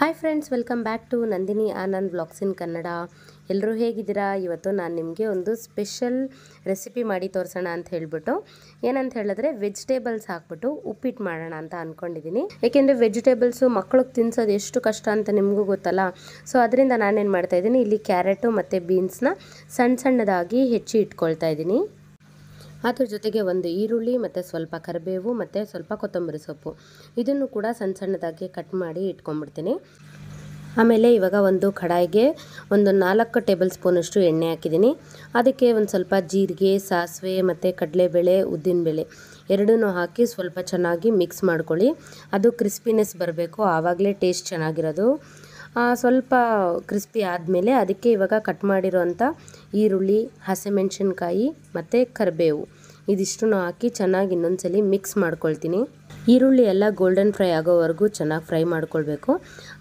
Hi friends, welcome back to Nandini Anand vlogs in Kannada. ಎಲ್ಲರೂ ಹೇಗಿದ್ದೀರಾ? ಇವತ್ತು ನಾನು ನಿಮಗೆ ಒಂದು ಸ್ಪೆಷಲ್ ರೆಸಿಪಿ ಮಾಡಿ ತೋರಿಸೋಣ ಅಂತ ಹೇಳಿಬಿಟ್ಟು, ಏನಂತ ಹೇಳಿದ್ರೆ ವೆಜಿಟೇಬಲ್ಸ್ ಹಾಕ್ಬಿಟ್ಟು ಉಪ್ಪಿಟ್ಟು ಮಾಡೋಣ ಅಂತ ಅಂದ್ಕೊಂಡಿದ್ದೀನಿ. ಏಕೆಂದರೆ ವೆಜಿಟೇಬಲ್ಸು ಮಕ್ಕಳಿಗೆ ತಿನ್ಸೋದು ಎಷ್ಟು ಕಷ್ಟ ಅಂತ ನಿಮಗೂ ಗೊತ್ತಲ್ಲ. ಸೊ ಅದರಿಂದ ನಾನೇನು ಮಾಡ್ತಾಯಿದ್ದೀನಿ, ಇಲ್ಲಿ ಕ್ಯಾರೆಟು ಮತ್ತು ಬೀನ್ಸ್ನ ಸಣ್ಣದಾಗಿ ಹೆಚ್ಚಿ ಇಟ್ಕೊಳ್ತಾ ಇದ್ದೀನಿ. ಅದ್ರ ಜೊತೆಗೆ ಒಂದು ಈರುಳ್ಳಿ ಮತ್ತು ಸ್ವಲ್ಪ ಕರಿಬೇವು ಮತ್ತು ಸ್ವಲ್ಪ ಕೊತ್ತಂಬರಿ ಸೊಪ್ಪು ಇದನ್ನು ಕೂಡ ಸಣ್ಣದಾಗಿ ಕಟ್ ಮಾಡಿ ಇಟ್ಕೊಂಡ್ಬಿಡ್ತೀನಿ. ಆಮೇಲೆ ಇವಾಗ ಒಂದು ಕಡಾಯಿಗೆ ಒಂದು 4 ಟೇಬಲ್ ಸ್ಪೂನಷ್ಟು ಎಣ್ಣೆ ಹಾಕಿದ್ದೀನಿ. ಅದಕ್ಕೆ ಒಂದು ಸ್ವಲ್ಪ ಜೀರಿಗೆ, ಸಾಸಿವೆ ಮತ್ತು ಕಡಲೆಬೇಳೆ, ಉದ್ದಿನಬೇಳೆ ಎರಡನ್ನೂ ಹಾಕಿ ಸ್ವಲ್ಪ ಚೆನ್ನಾಗಿ ಮಿಕ್ಸ್ ಮಾಡ್ಕೊಳ್ಳಿ. ಅದು ಕ್ರಿಸ್ಪಿನೆಸ್ ಬರಬೇಕು, ಆವಾಗಲೇ ಟೇಸ್ಟ್ ಚೆನ್ನಾಗಿರೋದು. ಸ್ವಲ್ಪ ಕ್ರಿಸ್ಪಿ ಆದಮೇಲೆ ಅದಕ್ಕೆ ಇವಾಗ ಕಟ್ ಮಾಡಿರೋಂಥ ಈರುಳ್ಳಿ, ಹಸಿಮೆಣಸಿನ್ಕಾಯಿ ಮತ್ತು ಕರಿಬೇವು ಇದಿಷ್ಟನ್ನು ಹಾಕಿ ಚೆನ್ನಾಗಿ ಇನ್ನೊಂದ್ಸಲಿ ಮಿಕ್ಸ್ ಮಾಡ್ಕೊಳ್ತೀನಿ. ಈರುಳ್ಳಿ ಎಲ್ಲ ಗೋಲ್ಡನ್ ಫ್ರೈ ಆಗೋವರೆಗೂ ಚೆನ್ನಾಗಿ ಫ್ರೈ ಮಾಡ್ಕೊಳ್ಬೇಕು.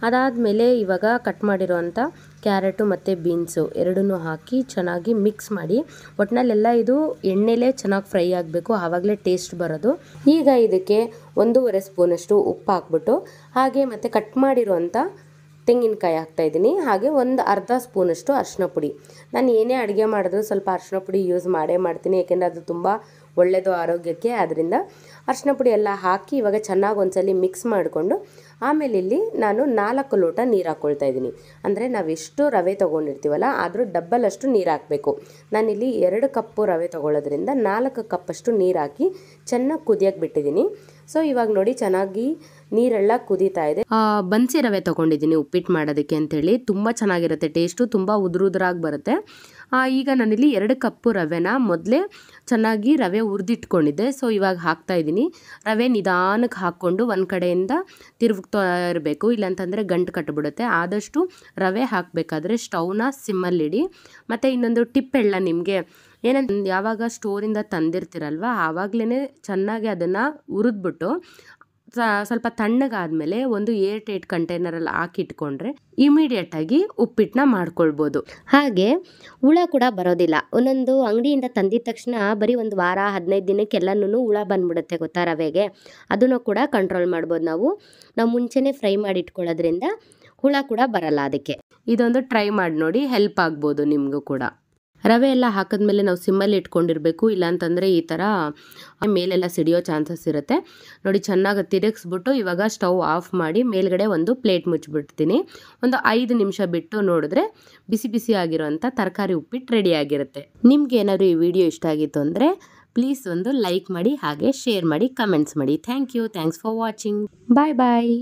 ಅದಾದಮೇಲೆ ಇವಾಗ ಕಟ್ ಮಾಡಿರೋಂಥ ಕ್ಯಾರೆಟು ಮತ್ತು ಬೀನ್ಸು ಎರಡನ್ನೂ ಹಾಕಿ ಚೆನ್ನಾಗಿ ಮಿಕ್ಸ್ ಮಾಡಿ. ಒಟ್ಟಿನಲ್ಲೆಲ್ಲ ಇದು ಎಣ್ಣೆಲೇ ಚೆನ್ನಾಗಿ ಫ್ರೈ ಆಗಬೇಕು, ಆವಾಗಲೇ ಟೇಸ್ಟ್ ಬರೋದು. ಈಗ ಇದಕ್ಕೆ 1.5 ಸ್ಪೂನಷ್ಟು ಉಪ್ಪು ಹಾಕ್ಬಿಟ್ಟು, ಹಾಗೆ ಮತ್ತು ಕಟ್ ಮಾಡಿರೋಂಥ ತೆಂಗಿನಕಾಯಿ ಹಾಕ್ತಾಯಿದ್ದೀನಿ. ಹಾಗೆ ಒಂದು ಅರ್ಧ ಸ್ಪೂನಷ್ಟು ಅರಿಶಿನ ಪುಡಿ. ನಾನು ಏನೇ ಅಡುಗೆ ಮಾಡಿದ್ರು ಸ್ವಲ್ಪ ಅರಿಶಿನ ಪುಡಿ ಯೂಸ್ ಮಾಡ್ತೀನಿ, ಏಕೆಂದರೆ ಅದು ತುಂಬ ಒಳ್ಳೆಯದು ಆರೋಗ್ಯಕ್ಕೆ. ಆದ್ದರಿಂದ ಅರಿಶಿನ ಪುಡಿ ಎಲ್ಲ ಹಾಕಿ ಇವಾಗ ಚೆನ್ನಾಗಿ ಒಂದ್ಸಲಿ ಮಿಕ್ಸ್ ಮಾಡಿಕೊಂಡು, ಆಮೇಲೆ ಇಲ್ಲಿ ನಾನು 4 ಲೋಟ ನೀರು ಹಾಕ್ಕೊಳ್ತಾ ಇದ್ದೀನಿ. ಅಂದರೆ ನಾವೆಷ್ಟು ರವೆ ತೊಗೊಂಡಿರ್ತೀವಲ್ಲ ಅದ್ರ ಡಬ್ಬಲ್ ಅಷ್ಟು ನೀರು ಹಾಕಬೇಕು. ನಾನಿಲ್ಲಿ 2 ಕಪ್ಪು ರವೆ ತೊಗೊಳ್ಳೋದ್ರಿಂದ 4 ಕಪ್ಪಷ್ಟು ನೀರು ಹಾಕಿ ಚೆನ್ನಾಗಿ ಕುದಿಯೋಕ್ಕೆ ಬಿಟ್ಟಿದ್ದೀನಿ. ಸೊ ಇವಾಗ ನೋಡಿ ಚೆನ್ನಾಗಿ ನೀರೆಲ್ಲ ಕುದೀತಾ ಇದೆ. ಬನ್ಸಿ ರವೆ ತೊಗೊಂಡಿದ್ದೀನಿ ಉಪ್ಪಿಟ್ಟು ಮಾಡೋದಕ್ಕೆ ಅಂತೇಳಿ. ತುಂಬ ಚೆನ್ನಾಗಿರುತ್ತೆ, ಟೇಸ್ಟು ತುಂಬ ಉದುರಾಗಿ ಬರುತ್ತೆ. ಈಗ ನಾನಿಲ್ಲಿ 2 ಕಪ್ಪು ರವೆನ ಮೊದಲೇ ಚೆನ್ನಾಗಿ ರವೆ ಹುರಿದಿಟ್ಕೊಂಡಿದ್ದೆ. ಸೊ ಇವಾಗ ಹಾಕ್ತಾ ಇದ್ದೀನಿ. ರವೆ ನಿಧಾನಕ್ಕೆ ಹಾಕ್ಕೊಂಡು ಒಂದು ಕಡೆಯಿಂದ ತಿರುಗ್ತಾ ಇರಬೇಕು, ಇಲ್ಲಾಂತಂದರೆ ಗಂಟು ಕಟ್ಟಿಬಿಡುತ್ತೆ. ಆದಷ್ಟು ರವೆ ಹಾಕಬೇಕಾದ್ರೆ ಸ್ಟವ್ನ ಸಿಮ್ಮಲ್ಲಿಡಿ. ಮತ್ತು ಇನ್ನೊಂದು ಟಿಪ್ ಹೇಳ ನಿಮಗೆ, ಏನಂತ ಯಾವಾಗ ಸ್ಟೋರಿಂದ ತಂದಿರ್ತೀರಲ್ವ ಆವಾಗಲೇ ಚೆನ್ನಾಗಿ ಅದನ್ನು ಹುರಿದ್ಬಿಟ್ಟು ಸ್ವಲ್ಪ ತಣ್ಣಗಾದ್ಮೇಲೆ ಒಂದು ಏರ್ ಟೈಟ್ ಕಂಟೈನರಲ್ಲಿ ಹಾಕಿಟ್ಕೊಂಡ್ರೆ ಇಮಿಡಿಯೇಟಾಗಿ ಉಪ್ಪಿಟ್ಟನ್ನ ಮಾಡ್ಕೊಳ್ಬೋದು. ಹಾಗೆ ಹುಳ ಕೂಡ ಬರೋದಿಲ್ಲ. ಒಂದೊಂದು ಅಂಗಡಿಯಿಂದ ತಂದಿದ ತಕ್ಷಣ ಬರೀ ಒಂದು ವಾರ 15 ದಿನಕ್ಕೆಲ್ಲನೂ ಹುಳ ಬಂದ್ಬಿಡುತ್ತೆ ಗೊತ್ತಾ ರವೆಗೆ. ಅದನ್ನು ಕೂಡ ಕಂಟ್ರೋಲ್ ಮಾಡ್ಬೋದು ನಾವು ಮುಂಚೆನೇ ಫ್ರೈ ಮಾಡಿ ಇಟ್ಕೊಳ್ಳೋದ್ರಿಂದ ಹುಳ ಕೂಡ ಬರಲ್ಲ. ಅದಕ್ಕೆ ಇದೊಂದು ಟ್ರೈ ಮಾಡಿ ನೋಡಿ, ಹೆಲ್ಪ್ ಆಗ್ಬೋದು ನಿಮಗೂ ಕೂಡ. ರವೆ ಎಲ್ಲ ಹಾಕಿದ್ಮೇಲೆ ನಾವು ಸಿಮ್ಮಲ್ಲಿ ಇಟ್ಕೊಂಡಿರಬೇಕು, ಇಲ್ಲಾಂತಂದರೆ ಈ ಥರ ಮೇಲೆಲ್ಲ ಸಿಡಿಯೋ ಚಾನ್ಸಸ್ ಇರುತ್ತೆ. ನೋಡಿ ಚೆನ್ನಾಗಿ ತಿರುಗಿಸ್ಬಿಟ್ಟು ಇವಾಗ ಸ್ಟವ್ ಆಫ್ ಮಾಡಿ ಮೇಲ್ಗಡೆ ಒಂದು ಪ್ಲೇಟ್ ಮುಚ್ಚಿಬಿಡ್ತೀನಿ. ಒಂದು 5 ನಿಮಿಷ ಬಿಟ್ಟು ನೋಡಿದ್ರೆ ಬಿಸಿ ಆಗಿರೋಂಥ ತರಕಾರಿ ಉಪ್ಪಿಟ್ಟು ರೆಡಿ ಆಗಿರುತ್ತೆ. ನಿಮ್ಗೆ ಏನಾದರೂ ಈ ವಿಡಿಯೋ ಇಷ್ಟ ಆಗಿತ್ತು ಅಂದರೆ ಪ್ಲೀಸ್ ಒಂದು ಲೈಕ್ ಮಾಡಿ, ಹಾಗೆ ಶೇರ್ ಮಾಡಿ, ಕಮೆಂಟ್ಸ್ ಮಾಡಿ. Thanks for watching. ಬಾಯ್.